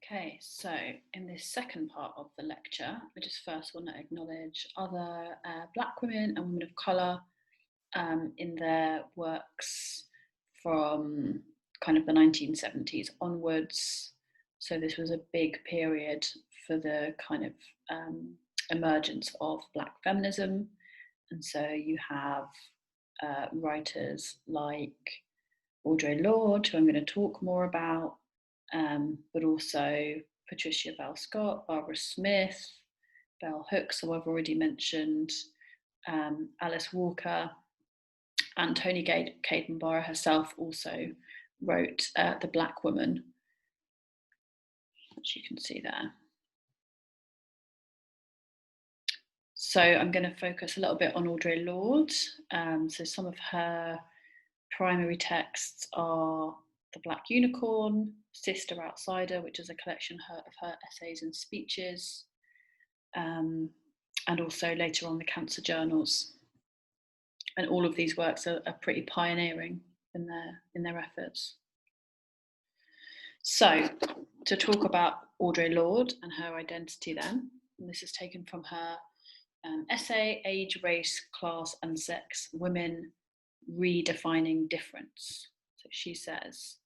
Okay, so in this second part of the lecture, I just first want to acknowledge other Black women and women of colour in their works from kind of the 1970s onwards. So this was a big period for the kind of emergence of Black feminism. And so you have writers like Audre Lorde, who I'm going to talk more about, but also Patricia Bell Scott, Barbara Smith, Bell Hooks, who I've already mentioned, Alice Walker, and Toni Caden herself also wrote The Black Woman, which you can see there. So I'm going to focus a little bit on Audre Lorde. So some of her primary texts are The Black Unicorn, Sister Outsider, which is a collection of her essays and speeches, and also later on the Cancer Journals. And all of these works are pretty pioneering in their efforts. So to talk about Audre Lorde and her identity then, and this is taken from her essay, Age, Race, Class and Sex, Women Redefining Difference. So she says,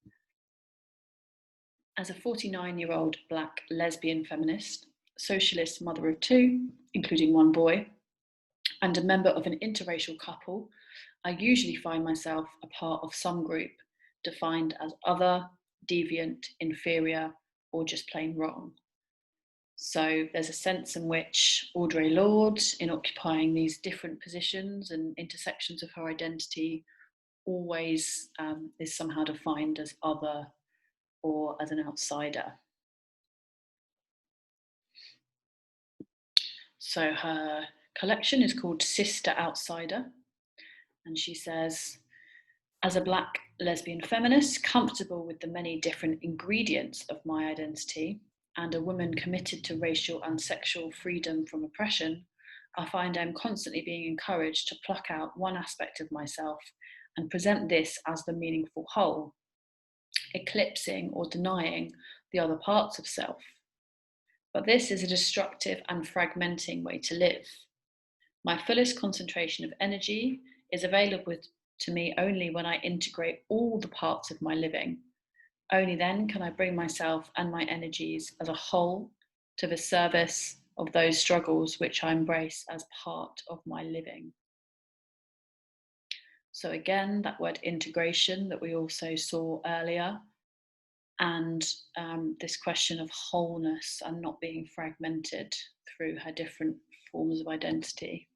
as a 49-year-old Black lesbian feminist, socialist mother of two, including one boy, and a member of an interracial couple, I usually find myself a part of some group defined as other, deviant, inferior, or just plain wrong. So there's a sense in which Audre Lorde, in occupying these different positions and intersections of her identity, always is somehow defined as other or as an outsider. So her collection is called Sister Outsider, and she says, as a Black lesbian feminist, comfortable with the many different ingredients of my identity, and a woman committed to racial and sexual freedom from oppression, I find I'm constantly being encouraged to pluck out one aspect of myself and present this as the meaningful whole, eclipsing or denying the other parts of self. But this is a destructive and fragmenting way to live. My fullest concentration of energy is available to me only when I integrate all the parts of my living. Only then can I bring myself and my energies as a whole to the service of those struggles which I embrace as part of my living. So again, that word integration that we also saw earlier, and this question of wholeness and not being fragmented through her different forms of identity.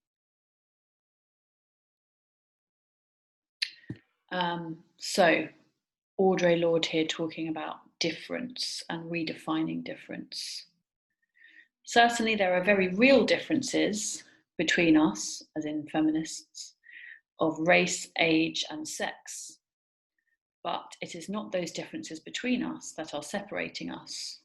So Audre Lorde here talking about difference and redefining difference. Certainly there are very real differences between us, as in feminists, of race, age and sex. But it is not those differences between us that are separating us.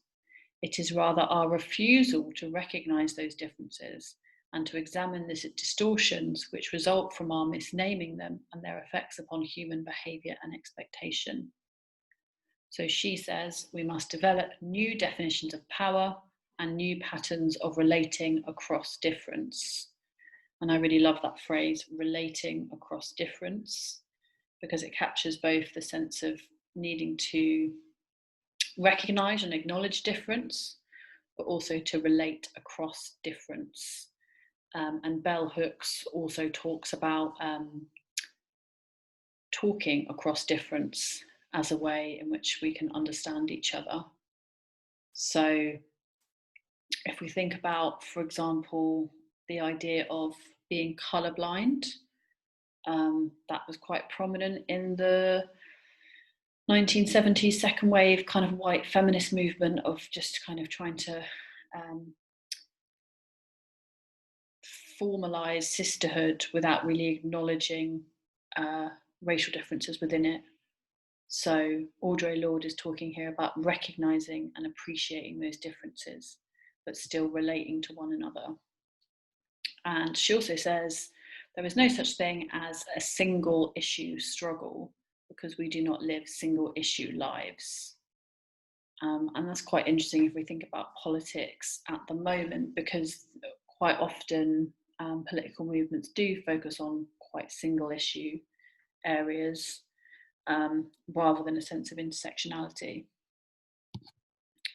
It is rather our refusal to recognise those differences and to examine the distortions which result from our misnaming them and their effects upon human behaviour and expectation. So she says we must develop new definitions of power and new patterns of relating across difference. And I really love that phrase, relating across difference, because it captures both the sense of needing to recognise and acknowledge difference, but also to relate across difference. And Bell Hooks also talks about talking across difference as a way in which we can understand each other. So if we think about, for example, the idea of being colourblind, that was quite prominent in the 1970s second wave kind of white feminist movement of just kind of trying to formalize sisterhood without really acknowledging racial differences within it. So Audre Lorde is talking here about recognizing and appreciating those differences, but still relating to one another. And she also says there is no such thing as a single issue struggle because we do not live single issue lives. And that's quite interesting if we think about politics at the moment, because quite often political movements do focus on quite single issue areas rather than a sense of intersectionality,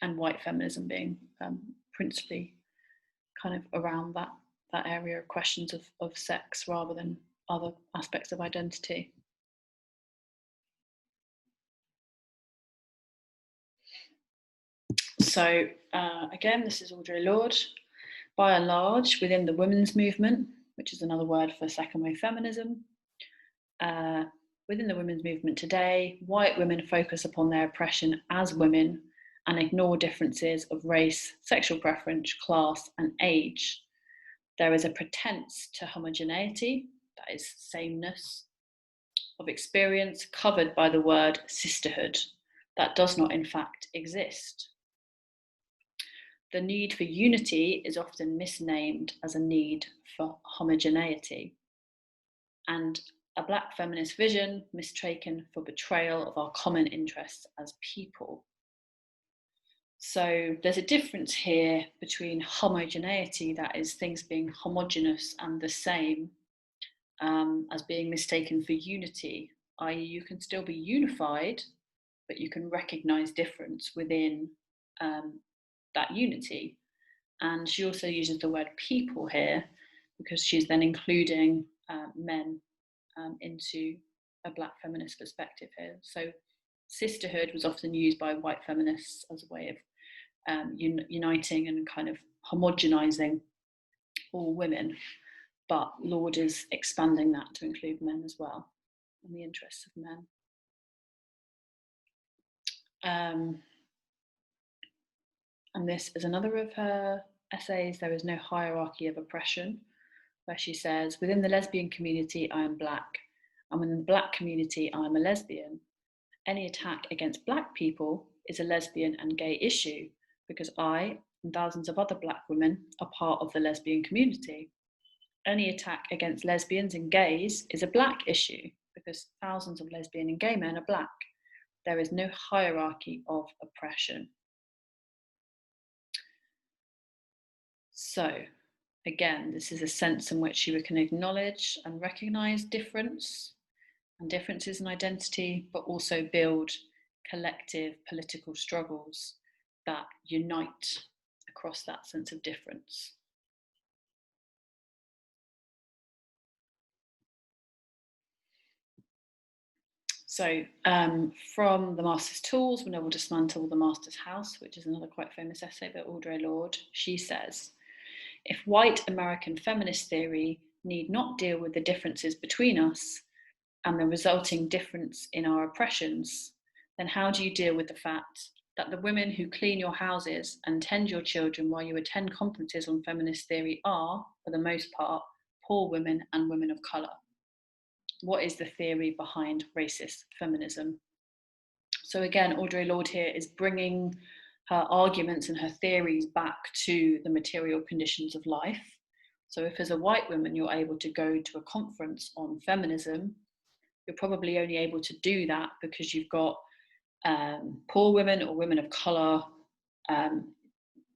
and white feminism being principally kind of around that area of questions of sex rather than other aspects of identity. So again, this is Audre Lorde. By and large, within the women's movement, which is another word for second wave feminism, within the women's movement today, white women focus upon their oppression as women and ignore differences of race, sexual preference, class, and age. There is a pretense to homogeneity, that is sameness, of experience covered by the word sisterhood, that does not in fact exist. The need for unity is often misnamed as a need for homogeneity, and a Black feminist vision mistaken for betrayal of our common interests as people. So there's a difference here between homogeneity, that is things being homogenous and the same, as being mistaken for unity, i.e. you can still be unified, but you can recognize difference within that unity. And she also uses the word people here because she's then including men into a Black feminist perspective here. So sisterhood was often used by white feminists as a way of uniting and kind of homogenizing all women, but Lorde is expanding that to include men as well, and the interests of men. And this is another of her essays, There is no hierarchy of oppression, where she says, within the lesbian community, I am Black, and within the Black community, I am a lesbian. Any attack against Black people is a lesbian and gay issue because I and thousands of other Black women are part of the lesbian community. Any attack against lesbians and gays is a Black issue because thousands of lesbian and gay men are Black. There is no hierarchy of oppression. So, again, this is a sense in which we can acknowledge and recognise difference and differences in identity, but also build collective political struggles that unite across that sense of difference. So from The Master's Tools, When I Will Dismantle the Master's House, which is another quite famous essay by Audre Lorde, she says, if white American feminist theory need not deal with the differences between us and the resulting difference in our oppressions, then how do you deal with the fact that the women who clean your houses and tend your children while you attend conferences on feminist theory are, for the most part, poor women and women of colour? What is the theory behind racist feminism? So again, Audre Lorde here is bringing her arguments and her theories back to the material conditions of life. So if as a white woman you're able to go to a conference on feminism, you're probably only able to do that because you've got poor women or women of colour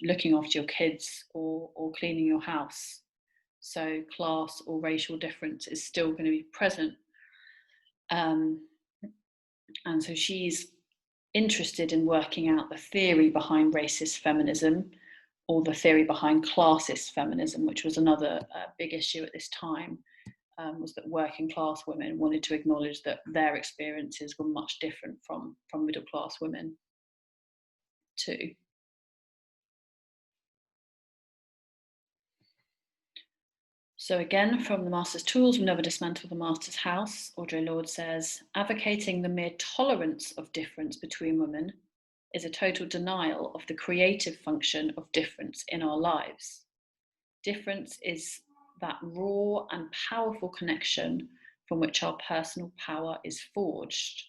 looking after your kids or cleaning your house. So class or racial difference is still going to be present. And so she's interested in working out the theory behind racist feminism or the theory behind classist feminism, which was another big issue at this time, was that working class women wanted to acknowledge that their experiences were much different from middle class women too. So again, from The Master's Tools, We Never Dismantle the Master's House, Audre Lorde says, advocating the mere tolerance of difference between women is a total denial of the creative function of difference in our lives. Difference is that raw and powerful connection from which our personal power is forged.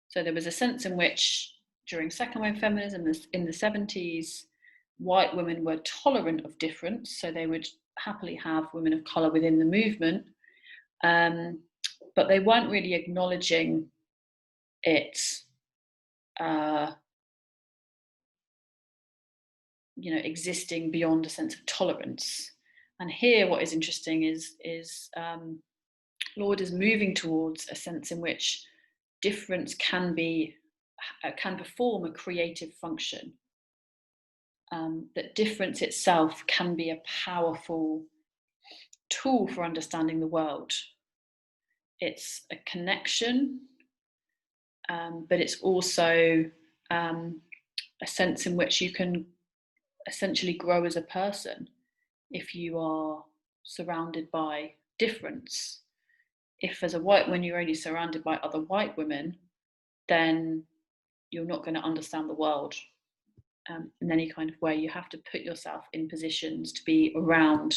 So there was a sense in which, during second wave feminism in the 70s, white women were tolerant of difference, so they would happily have women of colour within the movement, but they weren't really acknowledging it existing beyond a sense of tolerance. And here, what is interesting is Lord is moving towards a sense in which difference can perform a creative function. That difference itself can be a powerful tool for understanding the world. It's a connection, but it's also a sense in which you can essentially grow as a person if you are surrounded by difference. If as a white woman you're only surrounded by other white women, then you're not going to understand the world in any kind of way. You have to put yourself in positions to be around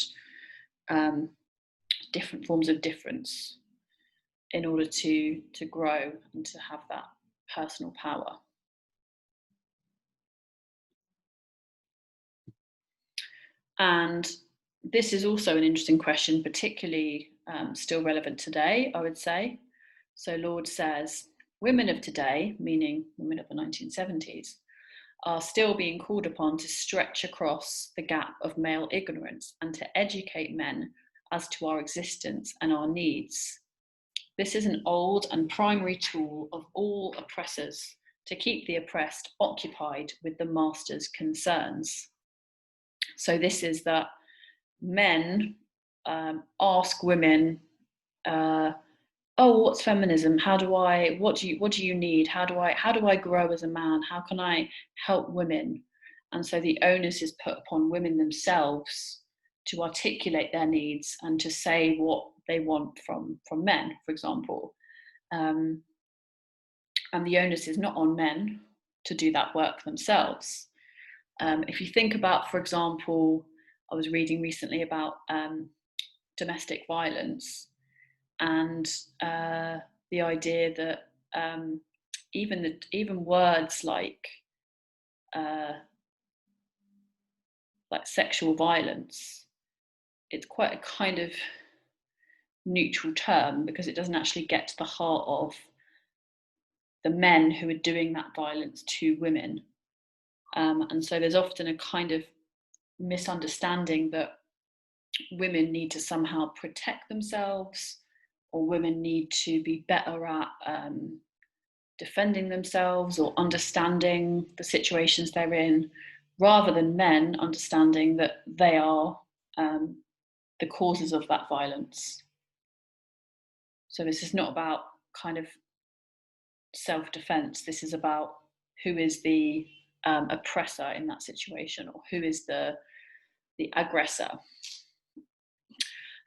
different forms of difference in order to grow and to have that personal power. And this is also an interesting question, particularly still relevant today, I would say. So Lord says, women of today, meaning women of the 1970s, are still being called upon to stretch across the gap of male ignorance and to educate men as to our existence and our needs. This is an old and primary tool of all oppressors to keep the oppressed occupied with the master's concerns. So this is that men ask women, oh, what's feminism? What do you need? How do I grow as a man? How can I help women? And so the onus is put upon women themselves to articulate their needs and to say what they want from men, for example. And the onus is not on men to do that work themselves. If you think about, for example, I was reading recently about domestic violence and the idea that even words like sexual violence, it's quite a kind of neutral term because it doesn't actually get to the heart of the men who are doing that violence to women. And so there's often a kind of misunderstanding that women need to somehow protect themselves, or women need to be better at defending themselves or understanding the situations they're in, rather than men understanding that they are the causes of that violence. So this is not about kind of self-defense. This is about who is the oppressor in that situation, or who is the aggressor.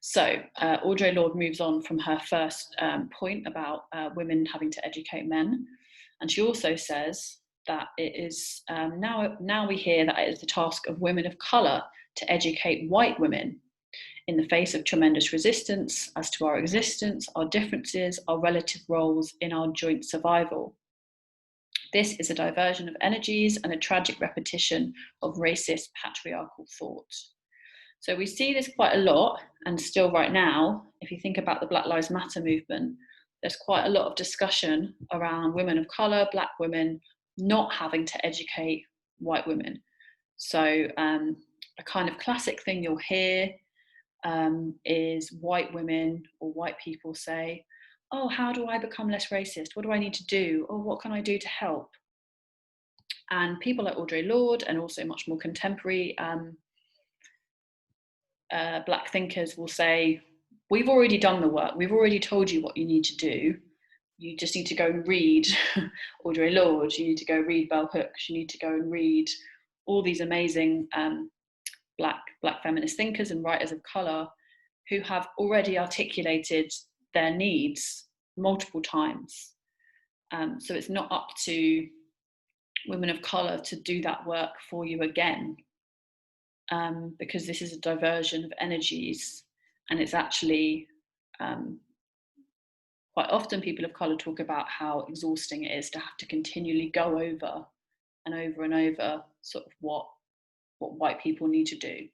So Audre Lorde moves on from her first point about women having to educate men, and she also says that it is now we hear that it is the task of women of colour to educate white women in the face of tremendous resistance as to our existence, our differences, our relative roles in our joint survival. This is a diversion of energies and a tragic repetition of racist patriarchal thought. So we see this quite a lot, and still right now, if you think about the Black Lives Matter movement, there's quite a lot of discussion around women of colour, Black women, not having to educate white women. So a kind of classic thing you'll hear is white women or white people say, oh, how do I become less racist? What do I need to do? Or what can I do to help? And people like Audre Lorde, and also much more contemporary Black thinkers, will say, we've already done the work. We've already told you what you need to do. You just need to go and read Audre Lorde. You need to go read Bell Hooks. You need to go and read all these amazing Black feminist thinkers and writers of colour who have already articulated their needs multiple times. So it's not up to women of colour to do that work for you again, because this is a diversion of energies, and it's actually quite often people of colour talk about how exhausting it is to have to continually go over and over and over sort of what white people need to do.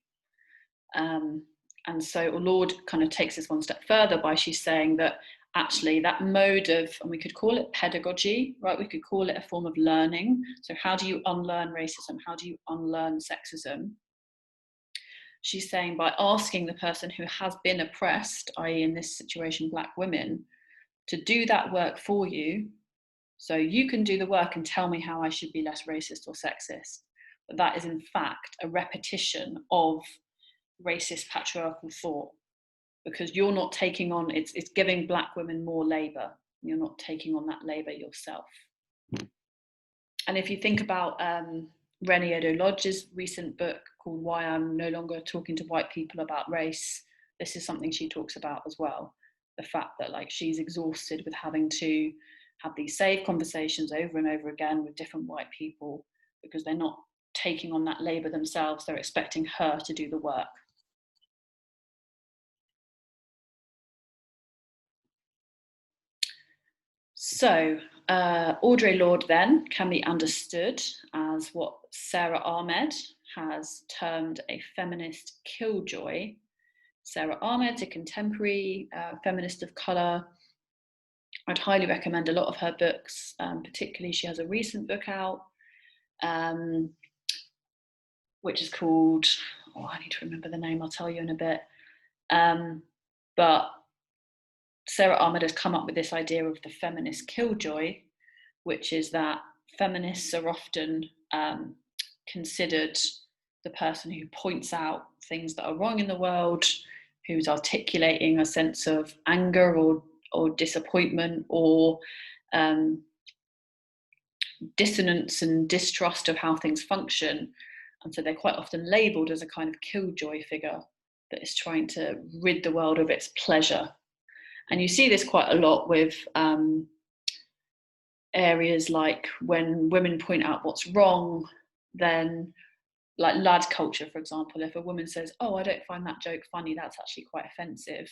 And so Lorde kind of takes this one step further by she's saying that actually that mode of, and we could call it pedagogy, right? We could call it a form of learning. So how do you unlearn racism? How do you unlearn sexism? She's saying by asking the person who has been oppressed, i.e. in this situation, Black women, to do that work for you. So you can do the work and tell me how I should be less racist or sexist. But that is in fact a repetition of racist patriarchal thought, because you're not taking on, it's giving Black women more labour. You're not taking on that labour yourself. And if you think about Renee Odo-Lodge's recent book called Why I'm No Longer Talking to White People About Race, this is something she talks about as well. The fact that like she's exhausted with having to have these safe conversations over and over again with different white people because they're not taking on that labour themselves. They're expecting her to do the work. So Audre Lorde then can be understood as what Sarah Ahmed has termed a feminist killjoy. Sarah Ahmed's a contemporary feminist of colour. I'd highly recommend a lot of her books, particularly she has a recent book out, which is called, I need to remember the name, I'll tell you in a bit. But Sarah Ahmed has come up with this idea of the feminist killjoy, which is that feminists are often considered the person who points out things that are wrong in the world, who's articulating a sense of anger or disappointment or dissonance and distrust of how things function. And so they're quite often labelled as a kind of killjoy figure that is trying to rid the world of its pleasure. And you see this quite a lot with areas like when women point out what's wrong, then like lad culture, for example, if a woman says, oh, I don't find that joke funny, that's actually quite offensive,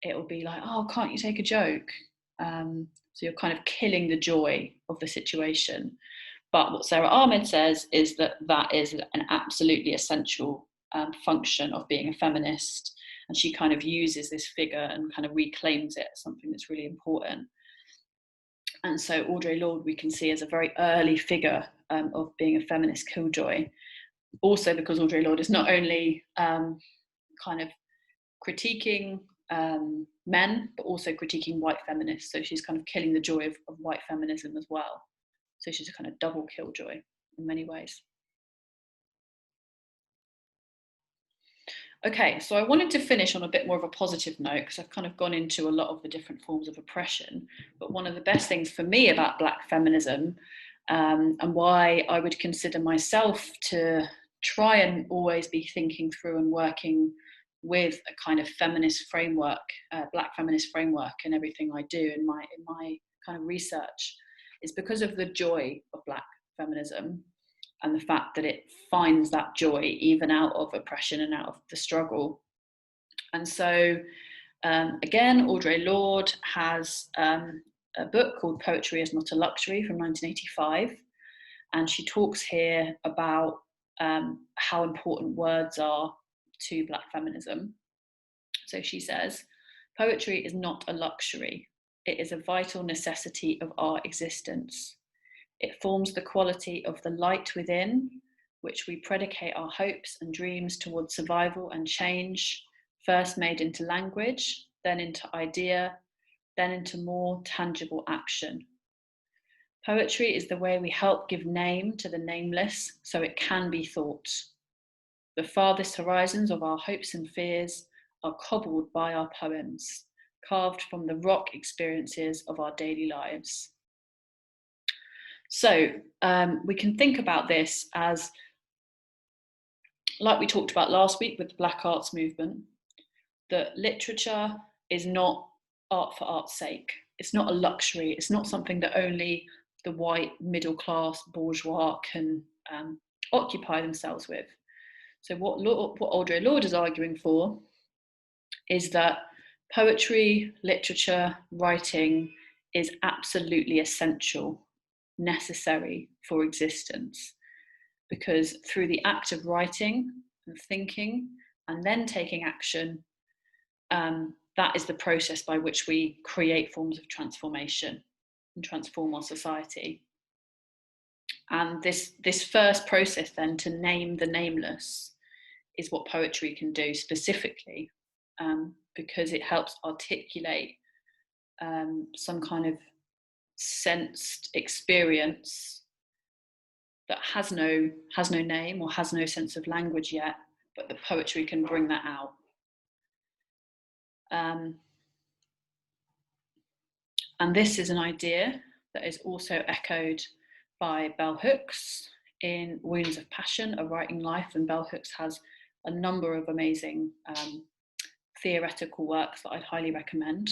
it will be like, oh, can't you take a joke? So you're kind of killing the joy of the situation. But what Sarah Ahmed says is that that is an absolutely essential function of being a feminist. And she kind of uses this figure and kind of reclaims it as something that's really important. And so Audre Lorde we can see as a very early figure of being a feminist killjoy. Also because Audre Lorde is not only kind of critiquing men, but also critiquing white feminists. So she's kind of killing the joy of white feminism as well. So she's a kind of double killjoy in many ways. Okay, so I wanted to finish on a bit more of a positive note because I've kind of gone into a lot of the different forms of oppression. But one of the best things for me about Black feminism and why I would consider myself to try and always be thinking through and working with a kind of feminist framework, Black feminist framework in everything I do in my kind of research is because of the joy of Black feminism and the fact that it finds that joy even out of oppression and out of the struggle. And so, again, Audre Lorde has a book called Poetry is Not a Luxury from 1985. And she talks here about how important words are to Black feminism. So she says, poetry is not a luxury. It is a vital necessity of our existence. It forms the quality of the light within, which we predicate our hopes and dreams towards survival and change, first made into language, then into idea, then into more tangible action. Poetry is the way we help give name to the nameless so it can be thought. The farthest horizons of our hopes and fears are cobbled by our poems, carved from the rock experiences of our daily lives. So we can think about this as, like we talked about last week with the Black Arts Movement, that literature is not art for art's sake. It's not a luxury. It's not something that only the white middle class bourgeois can occupy themselves with. So what Audre Lorde is arguing for is that poetry, literature, writing is absolutely essential, necessary for existence, because through the act of writing and thinking and then taking action, that is the process by which we create forms of transformation and transform our society. And this first process then, to name the nameless, is what poetry can do specifically, because it helps articulate some kind of sensed experience that has no name or has no sense of language yet, but the poetry can bring that out. And this is an idea that is also echoed by Bell Hooks in Wounds of Passion, A Writing Life. And Bell Hooks has a number of amazing theoretical works that I'd highly recommend.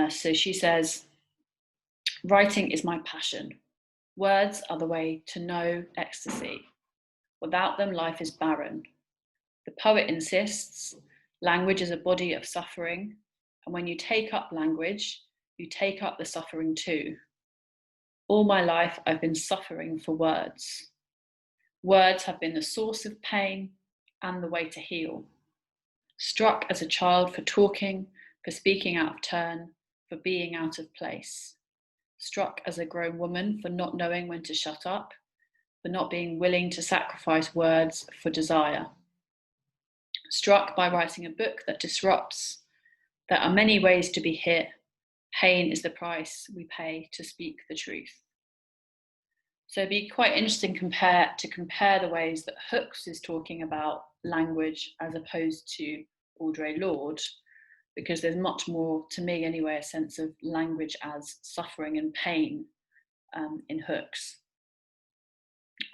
So she says, writing is my passion. Words are the way to know ecstasy. Without them, life is barren. The poet insists, language is a body of suffering, and when you take up language, you take up the suffering too. All my life, I've been suffering for words. Words have been the source of pain and the way to heal. Struck as a child for talking, for speaking out of turn, for being out of place. Struck as a grown woman for not knowing when to shut up, for not being willing to sacrifice words for desire. Struck by writing a book that disrupts. There are many ways to be hit. Pain is the price we pay to speak the truth. So it'd be quite interesting to compare the ways that Hooks is talking about language as opposed to Audre Lorde, because there's much more, to me anyway, a sense of language as suffering and pain in Hooks.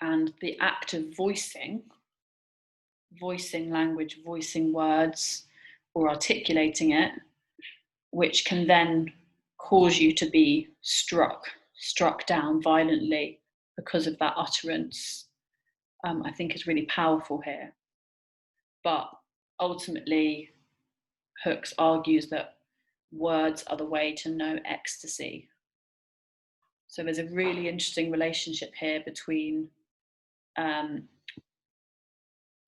And the act of voicing language, voicing words, or articulating it, which can then cause you to be struck down violently because of that utterance, I think is really powerful here. But ultimately, Hooks argues that words are the way to know ecstasy. So there's a really interesting relationship here between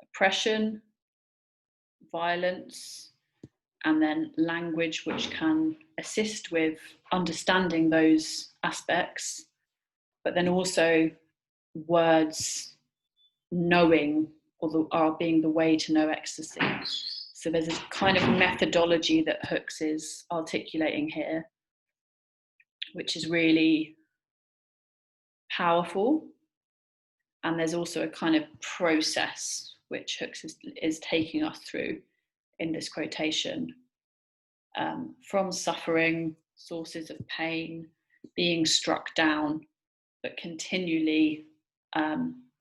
oppression, violence, and then language, which can assist with understanding those aspects, but then also words knowing are being the way to know ecstasy. So there's this kind of methodology that Hooks is articulating here, which is really powerful. And there's also a kind of process which Hooks is taking us through in this quotation, from suffering, sources of pain, being struck down, but continually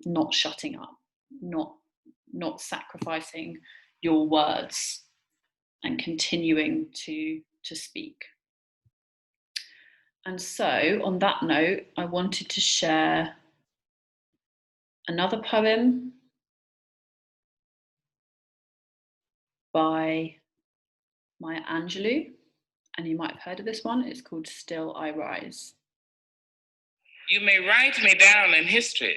not shutting up, not sacrificing your words, and continuing to speak. And so, on that note, I wanted to share another poem by Maya Angelou, and you might have heard of this one. It's called Still I Rise. You may write me down in history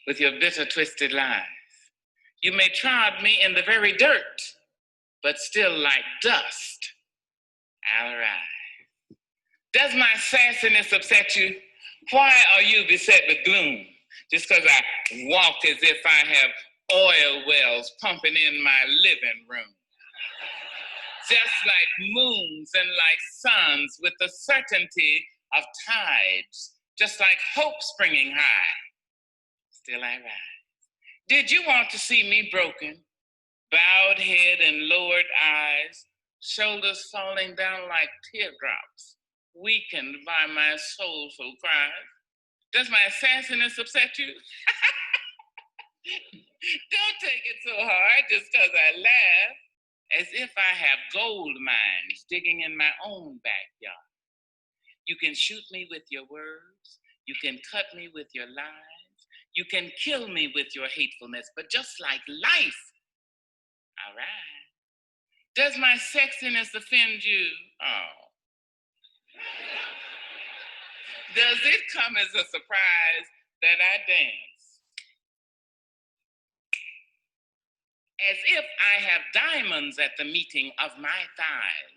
with your bitter, twisted lies. You may trod me in the very dirt, but still like dust, I'll arise. Does my sassiness upset you? Why are you beset with gloom? Just because I walk as if I have oil wells pumping in my living room. Just like moons and like suns with the certainty of tides, just like hope springing high, still I rise. Did you want to see me broken, bowed head and lowered eyes, shoulders falling down like teardrops, weakened by my soulful cries? Does my sassiness upset you? Don't take it so hard just because I laugh, as if I have gold mines digging in my own backyard. You can shoot me with your words, you can cut me with your lies, you can kill me with your hatefulness, but just like life, all right. Does my sexiness offend you? Oh. Does it come as a surprise that I dance? as if I have diamonds at the meeting of my thighs.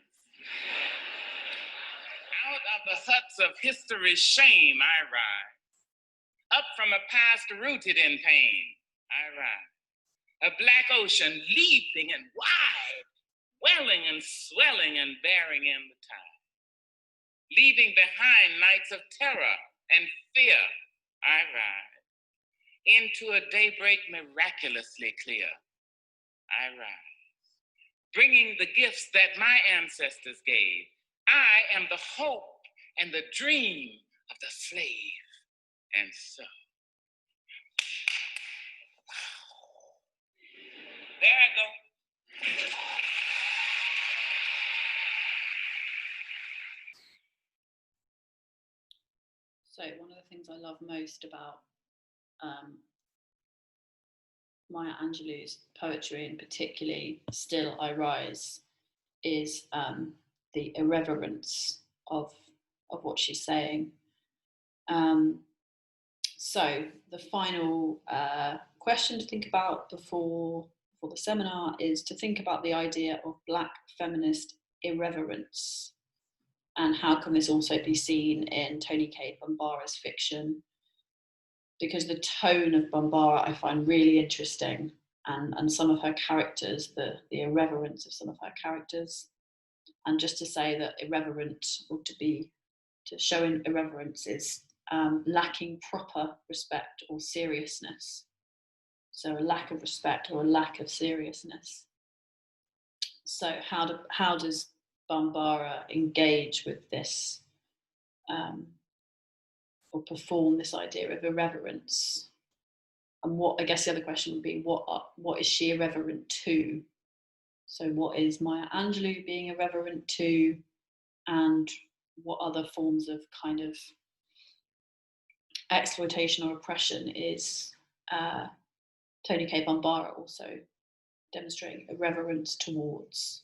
Out of the huts of history's shame I rise. Up from a past rooted in pain I rise. A black ocean leaping and wide, welling and swelling and bearing in the tide. Leaving behind nights of terror and fear I ride. Into a daybreak miraculously clear I rise. Bringing the gifts that my ancestors gave. I am the hope and the dream of the slave. And so, there I go. So one of the things I love most about Maya Angelou's poetry, and particularly Still I Rise, is the irreverence of what she's saying. So the final question to think about before the seminar is to think about the idea of Black feminist irreverence, and how can this also be seen in Toni Cade Bambara's fiction, because the tone of Bambara I find really interesting, and some of her characters, the irreverence of some of her characters. And just to say that irreverent, or to show irreverence, is lacking proper respect or seriousness. So a lack of respect or a lack of seriousness. So how does Bambara engage with this, or perform this idea of irreverence? And what, I guess the other question would be, what is she irreverent to? So what is Maya Angelou being irreverent to? And what other forms of kind of exploitation or oppression is Toni Cade Bambara also demonstrating irreverence towards?